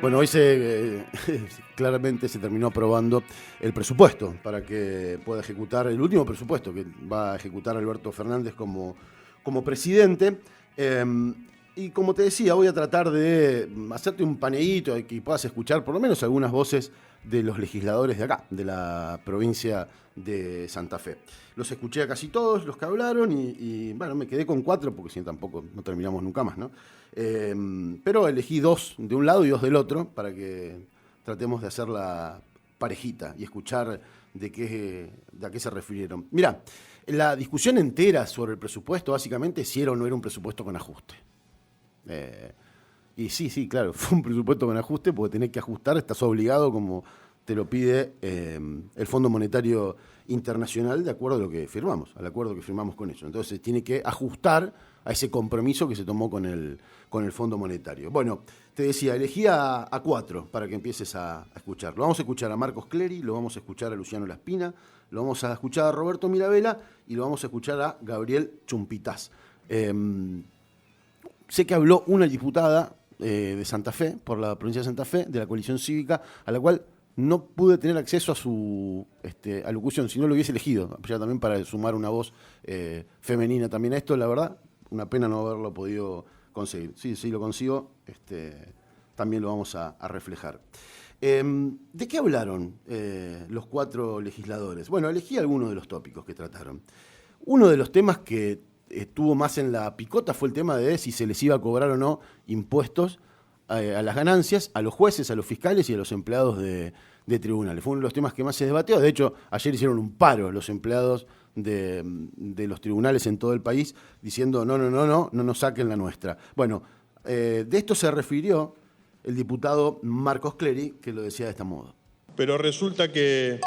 Bueno, hoy claramente se terminó aprobando el presupuesto para que pueda ejecutar el último presupuesto que va a ejecutar Alberto Fernández como presidente. Y como te decía, voy a tratar de hacerte un paneíto y que puedas escuchar por lo menos algunas voces de los legisladores de acá, de la provincia de Santa Fe. Los escuché a casi todos los que hablaron y bueno, me quedé con 4 porque si no tampoco no terminamos nunca más, ¿no? Pero elegí 2 de un lado y 2 del otro para que tratemos de hacerla parejita y escuchar de a qué se refirieron. Mirá, la discusión entera sobre el presupuesto básicamente si era o no era un presupuesto con ajuste. Y sí, claro, fue un presupuesto con ajuste porque tenés que ajustar, estás obligado como te lo pide el Fondo Monetario Internacional de acuerdo a lo que firmamos, al acuerdo que firmamos con ellos. Entonces tiene que ajustar a ese compromiso que se tomó con el Fondo Monetario. Bueno, te decía, elegí a 4 para que empieces a escuchar. Lo vamos a escuchar a Marcos Clery, lo vamos a escuchar a Luciano Laspina, lo vamos a escuchar a Roberto Mirabella y lo vamos a escuchar a Gabriel Chumpitaz. Sé que habló una diputada de Santa Fe, por la provincia de Santa Fe, de la coalición cívica, a la cual no pude tener acceso a su alocución, si no lo hubiese elegido, ya también para sumar una voz femenina también a esto, la verdad, una pena no haberlo podido conseguir. Sí, lo consigo, también lo vamos a reflejar. ¿De qué hablaron los 4 legisladores? Bueno, elegí algunos de los tópicos que trataron. Uno de los temas que estuvo más en la picota fue el tema de si se les iba a cobrar o no impuestos a las ganancias, a los jueces, a los fiscales y a los empleados de tribunales. Fue uno de los temas que más se debatió. De hecho, ayer hicieron un paro los empleados de los tribunales en todo el país diciendo no nos saquen la nuestra. Bueno, de esto se refirió el diputado Marcos Clery, que lo decía de este modo. Pero resulta que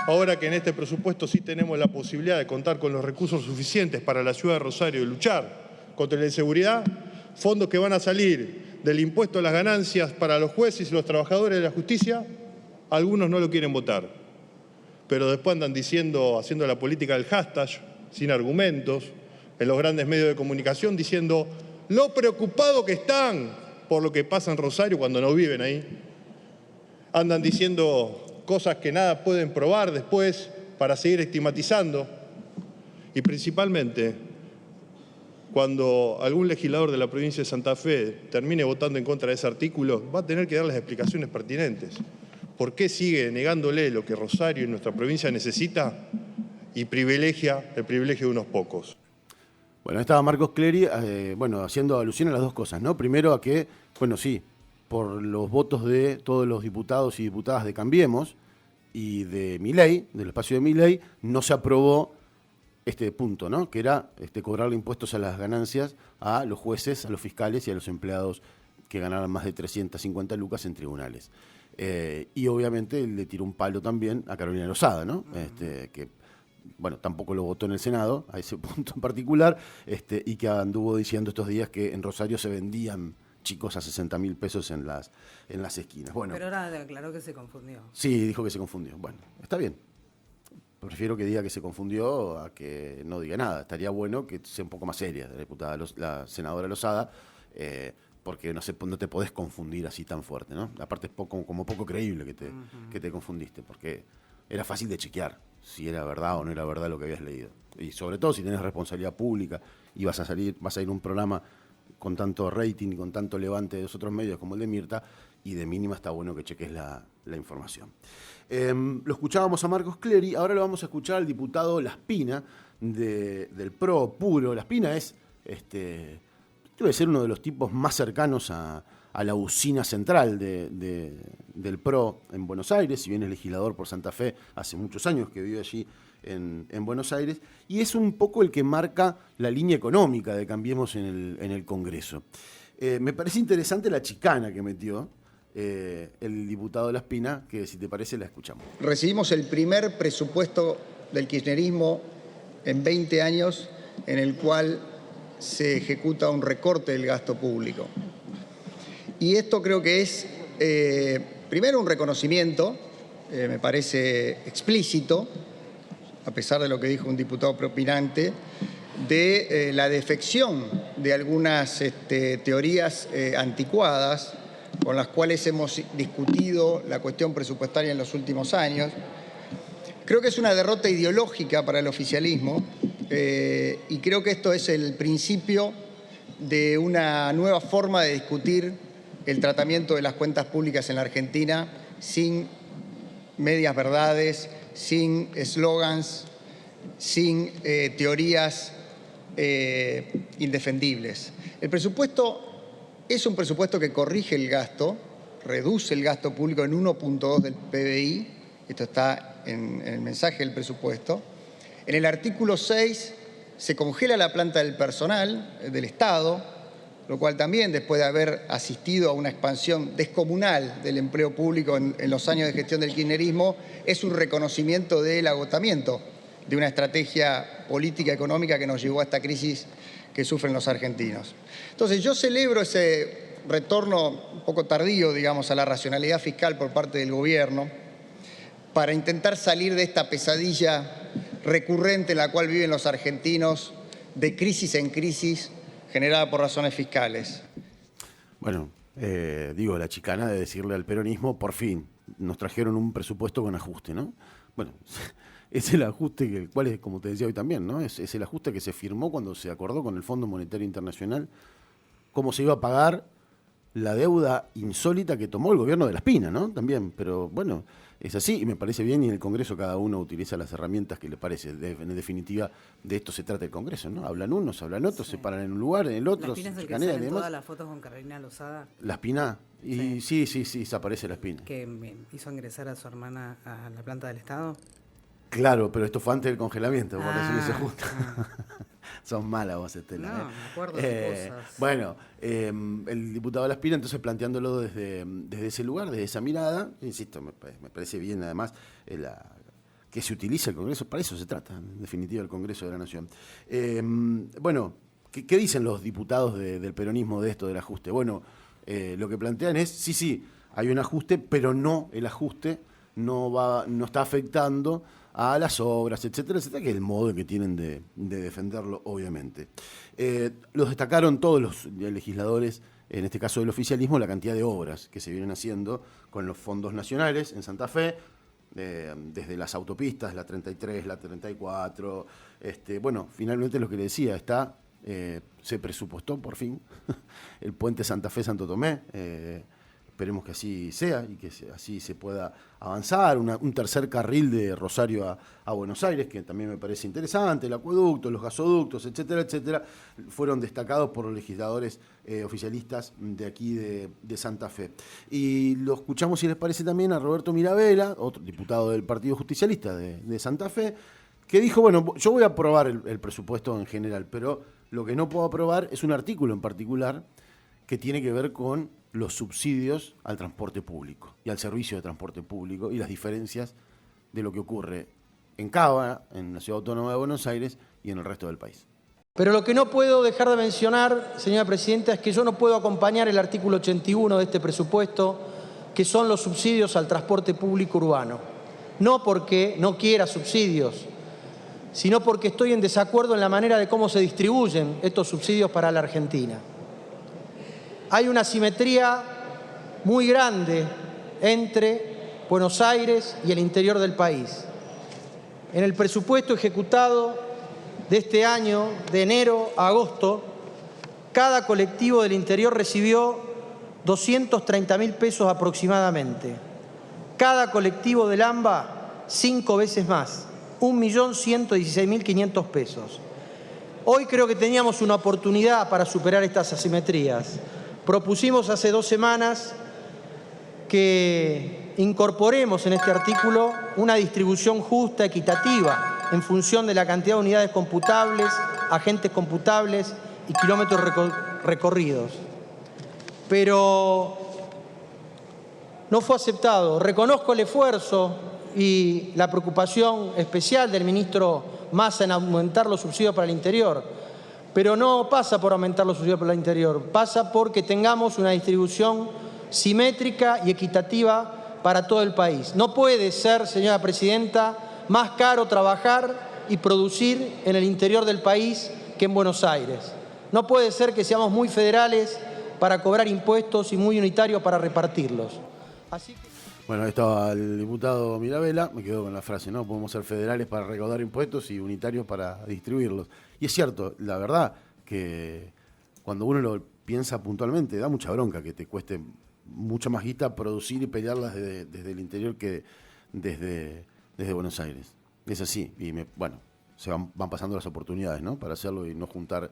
ahora que en este presupuesto sí tenemos la posibilidad de contar con los recursos suficientes para la ciudad de Rosario y luchar contra la inseguridad, fondos que van a salir del impuesto a las ganancias para los jueces y los trabajadores de la justicia, algunos no lo quieren votar. Pero después andan diciendo, haciendo la política del hashtag, sin argumentos, en los grandes medios de comunicación, diciendo lo preocupado que están por lo que pasa en Rosario cuando no viven ahí. Andan diciendo cosas que nada pueden probar después para seguir estigmatizando. Y principalmente, cuando algún legislador de la provincia de Santa Fe termine votando en contra de ese artículo, va a tener que dar las explicaciones pertinentes. ¿Por qué sigue negándole lo que Rosario y nuestra provincia necesita y privilegia el privilegio de unos pocos? Bueno, estaba Marcos Clery, haciendo alusión a las 2 cosas, ¿no? Primero a que, por los votos de todos los diputados y diputadas de Cambiemos y de Milei, del espacio de Milei, no se aprobó este punto, ¿no? Que era cobrarle impuestos a las ganancias a los jueces, a los fiscales y a los empleados que ganaran más de 350 lucas en tribunales. Y obviamente le tiró un palo también a Carolina Lozada, ¿no? Que tampoco lo votó en el Senado, a ese punto en particular, y que anduvo diciendo estos días que en Rosario se vendían chicos a 60.000 pesos en las esquinas. Bueno, pero ahora aclaró que se confundió. Sí, dijo que se confundió. Bueno, está bien. Prefiero que diga que se confundió a que no diga nada. Estaría bueno que sea un poco más seria la senadora Lozada, porque no te podés confundir así tan fuerte, ¿no? Aparte es como poco creíble que te confundiste, porque era fácil de chequear si era verdad o no era verdad lo que habías leído. Y sobre todo si tenés responsabilidad pública y vas a ir a un programa con tanto rating y con tanto levante de los otros medios como el de Mirta, y de mínima está bueno que cheques la información. Lo escuchábamos a Marcos Clery, ahora lo vamos a escuchar al diputado Laspina del PRO puro. Laspina debe ser uno de los tipos más cercanos a la usina central del PRO en Buenos Aires, si bien es legislador por Santa Fe, hace muchos años que vive allí en Buenos Aires, y es un poco el que marca la línea económica de Cambiemos en el Congreso. Me parece interesante la chicana que metió el diputado Laspina, que si te parece la escuchamos. Recibimos el primer presupuesto del kirchnerismo en 20 años en el cual se ejecuta un recorte del gasto público. Y esto creo que es, primero, un reconocimiento, me parece explícito, a pesar de lo que dijo un diputado propinante, de la defección de algunas teorías anticuadas con las cuales hemos discutido la cuestión presupuestaria en los últimos años. Creo que es una derrota ideológica para el oficialismo y creo que esto es el principio de una nueva forma de discutir el tratamiento de las cuentas públicas en la Argentina sin medias verdades, sin eslogans, sin teorías indefendibles. El presupuesto es un presupuesto que corrige el gasto, reduce el gasto público en 1.2 del PBI, esto está en el mensaje del presupuesto. En el artículo 6 se congela la planta del personal del Estado, lo cual también, después de haber asistido a una expansión descomunal del empleo público en los años de gestión del kirchnerismo, es un reconocimiento del agotamiento de una estrategia política económica que nos llevó a esta crisis que sufren los argentinos. Entonces, yo celebro ese retorno un poco tardío, digamos, a la racionalidad fiscal por parte del gobierno para intentar salir de esta pesadilla recurrente en la cual viven los argentinos de crisis en crisis generada por razones fiscales. Bueno, la chicana de decirle al peronismo, por fin, nos trajeron un presupuesto con ajuste, ¿no? Bueno, es el ajuste, el cual es, como te decía hoy también, ¿no? Es el ajuste que se firmó cuando se acordó con el Fondo Monetario Internacional cómo se iba a pagar la deuda insólita que tomó el gobierno de La Espina, ¿no? También, pero bueno, es así y me parece bien y en el Congreso cada uno utiliza las herramientas que le parece. En definitiva, de esto se trata el Congreso, ¿no? Hablan unos, hablan otros, se paran en un lugar, en el otro. La Espina es el que sale en todas las fotos con Carolina Lozada. La Espina, y sí, se aparece La Espina. Que hizo ingresar a su hermana a la planta del Estado. Claro, pero esto fue antes del congelamiento, por eso no se ajusta. Son malas vos, Estela. No, me acuerdo de cosas. Bueno, el diputado La Espina, entonces planteándolo desde ese lugar, desde esa mirada, insisto, me parece bien además que se utilice el Congreso, para eso se trata, en definitiva, el Congreso de la Nación. Bueno, ¿qué dicen los diputados del peronismo de esto del ajuste? Bueno, lo que plantean es, sí, hay un ajuste, pero no el ajuste no está afectando a las obras, etcétera, que es el modo que tienen de defenderlo, obviamente. Los destacaron todos los legisladores, en este caso del oficialismo, la cantidad de obras que se vienen haciendo con los fondos nacionales en Santa Fe, desde las autopistas, la 33, la 34, bueno, finalmente lo que le decía, se presupuestó por fin el puente Santa Fe-Santo Tomé, esperemos que así sea y que así se pueda avanzar. Un tercer carril de Rosario a Buenos Aires, que también me parece interesante, el acueducto, los gasoductos, etcétera, etcétera, fueron destacados por los legisladores oficialistas de aquí de Santa Fe. Y lo escuchamos, si les parece, también a Roberto Mirabella, otro diputado del Partido Justicialista de Santa Fe, que dijo, bueno, yo voy a aprobar el presupuesto en general, pero lo que no puedo aprobar es un artículo en particular que tiene que ver con los subsidios al transporte público y al servicio de transporte público y las diferencias de lo que ocurre en Cava, en la Ciudad Autónoma de Buenos Aires y en el resto del país. Pero lo que no puedo dejar de mencionar, señora Presidenta, es que yo no puedo acompañar el artículo 81 de este presupuesto, que son los subsidios al transporte público urbano. No porque no quiera subsidios, sino porque estoy en desacuerdo en la manera de cómo se distribuyen estos subsidios para la Argentina. Hay una asimetría muy grande entre Buenos Aires y el interior del país. En el presupuesto ejecutado de este año, de enero a agosto, cada colectivo del interior recibió 230.000 pesos aproximadamente. Cada colectivo del AMBA, 5 veces más, 1.116.500 pesos. Hoy creo que teníamos una oportunidad para superar estas asimetrías. Propusimos hace 2 semanas que incorporemos en este artículo una distribución justa, equitativa, en función de la cantidad de unidades computables, agentes computables y kilómetros recorridos. Pero no fue aceptado. Reconozco el esfuerzo y la preocupación especial del ministro Massa en aumentar los subsidios para el interior. Pero no pasa por aumentar los subsidios para el interior, pasa porque tengamos una distribución simétrica y equitativa para todo el país. No puede ser, señora Presidenta, más caro trabajar y producir en el interior del país que en Buenos Aires. No puede ser que seamos muy federales para cobrar impuestos y muy unitario para repartirlos. Así que... Bueno, ahí estaba el diputado Mirabella, me quedo con la frase, ¿no? Podemos ser federales para recaudar impuestos y unitarios para distribuirlos. Y es cierto, la verdad que cuando uno lo piensa puntualmente, da mucha bronca que te cueste mucha más guita producir y pelearlas desde el interior que desde Buenos Aires. Es así, y bueno, se van pasando las oportunidades, ¿no? Para hacerlo y no juntar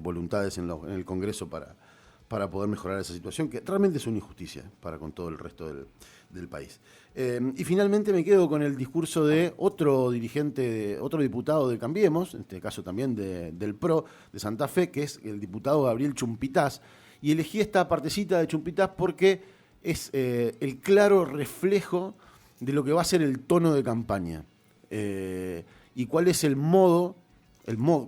voluntades en el Congreso para poder mejorar esa situación, que realmente es una injusticia para con todo el resto del país. Y finalmente me quedo con el discurso de otro dirigente, otro diputado de Cambiemos, en este caso también del PRO de Santa Fe, que es el diputado Gabriel Chumpitaz. Y elegí esta partecita de Chumpitaz porque es el claro reflejo de lo que va a ser el tono de campaña. Y cuál es el modo,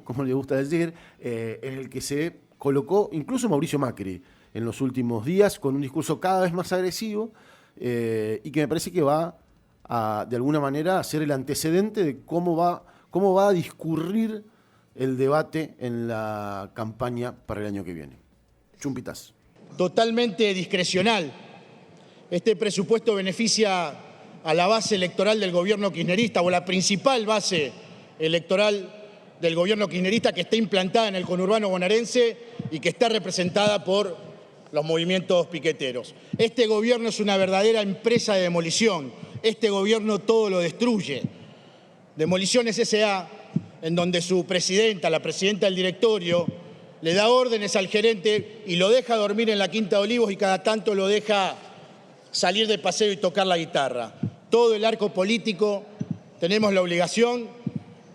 como le gusta decir, en el que se colocó incluso Mauricio Macri en los últimos días, con un discurso cada vez más agresivo, y que me parece que va a, de alguna manera, a ser el antecedente de cómo va a discurrir el debate en la campaña para el año que viene. Chumpitaz. Totalmente discrecional. Este presupuesto beneficia a la base electoral del gobierno kirchnerista, o la principal base electoral del gobierno kirchnerista, que está implantada en el conurbano bonaerense y que está representada por los movimientos piqueteros. Este gobierno es una verdadera empresa de demolición. Este gobierno todo lo destruye. Demoliciones S.A., en donde su presidenta, la presidenta del directorio, le da órdenes al gerente y lo deja dormir en la Quinta de Olivos y cada tanto lo deja salir de paseo y tocar la guitarra. Todo el arco político tenemos la obligación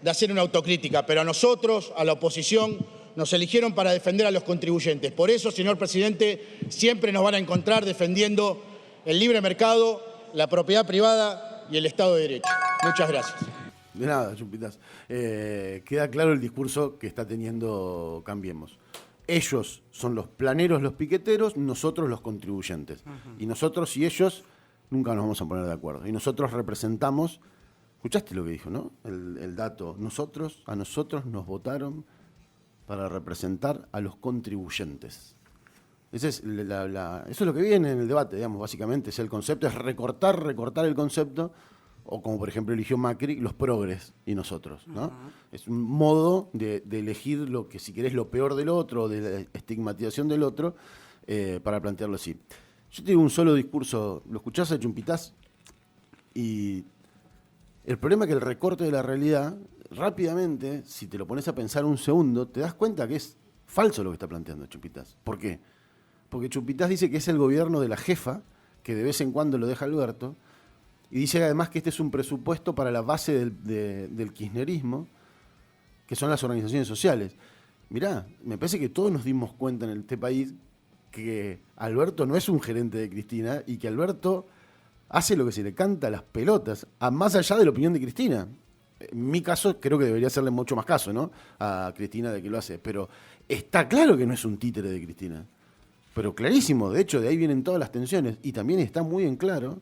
de hacer una autocrítica, pero a nosotros, a la oposición, nos eligieron para defender a los contribuyentes. Por eso, señor presidente, siempre nos van a encontrar defendiendo el libre mercado, la propiedad privada y el Estado de Derecho. Muchas gracias. De nada, Chumpitaz. Queda claro el discurso que está teniendo Cambiemos. Ellos son los planeros, los piqueteros, nosotros los contribuyentes. Y nosotros y ellos nunca nos vamos a poner de acuerdo. Y nosotros representamos, escuchaste lo que dijo, ¿no? El dato, a nosotros nos votaron para representar a los contribuyentes. Eso es lo que viene en el debate, digamos, básicamente. Es el concepto, es recortar el concepto, o como por ejemplo eligió Macri, los progres y nosotros, ¿no? Es un modo de elegir lo que, si querés, lo peor del otro, de la estigmatización del otro, para plantearlo así. Yo te digo un solo discurso, lo escuchás a Chumpitaz, y el problema es que el recorte de la realidad, rápidamente, si te lo pones a pensar un segundo, te das cuenta que es falso lo que está planteando Chumpitaz. ¿Por qué? Porque Chumpitaz dice que es el gobierno de la jefa, que de vez en cuando lo deja Alberto, y dice además que este es un presupuesto para la base del kirchnerismo, que son las organizaciones sociales. Mirá, me parece que todos nos dimos cuenta en este país que Alberto no es un gerente de Cristina y que Alberto hace lo que se le canta a las pelotas, más allá de la opinión de Cristina. En mi caso, creo que debería hacerle mucho más caso, ¿no?, a Cristina de que lo hace. Pero está claro que no es un títere de Cristina. Pero clarísimo, de hecho, de ahí vienen todas las tensiones. Y también está muy en claro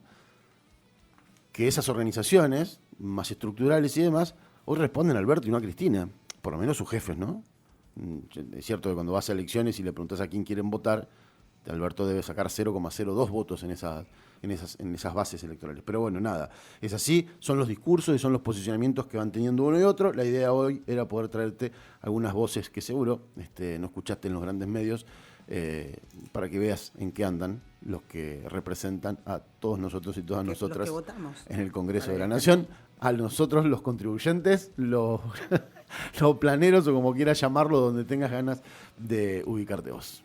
que esas organizaciones, más estructurales y demás, hoy responden a Alberto y no a Cristina. Por lo menos sus jefes, ¿no? Es cierto que cuando vas a elecciones y le preguntas a quién quieren votar, Alberto debe sacar 0,02 votos en esas bases electorales. Pero bueno, nada, es así, son los discursos y son los posicionamientos que van teniendo uno y otro. La idea hoy era poder traerte algunas voces que seguro no escuchaste en los grandes medios, para que veas en qué andan los que representan a todos nosotros y todas nosotras en el Congreso de la Nación, a nosotros los contribuyentes, los planeros o como quieras llamarlo, donde tengas ganas de ubicarte vos.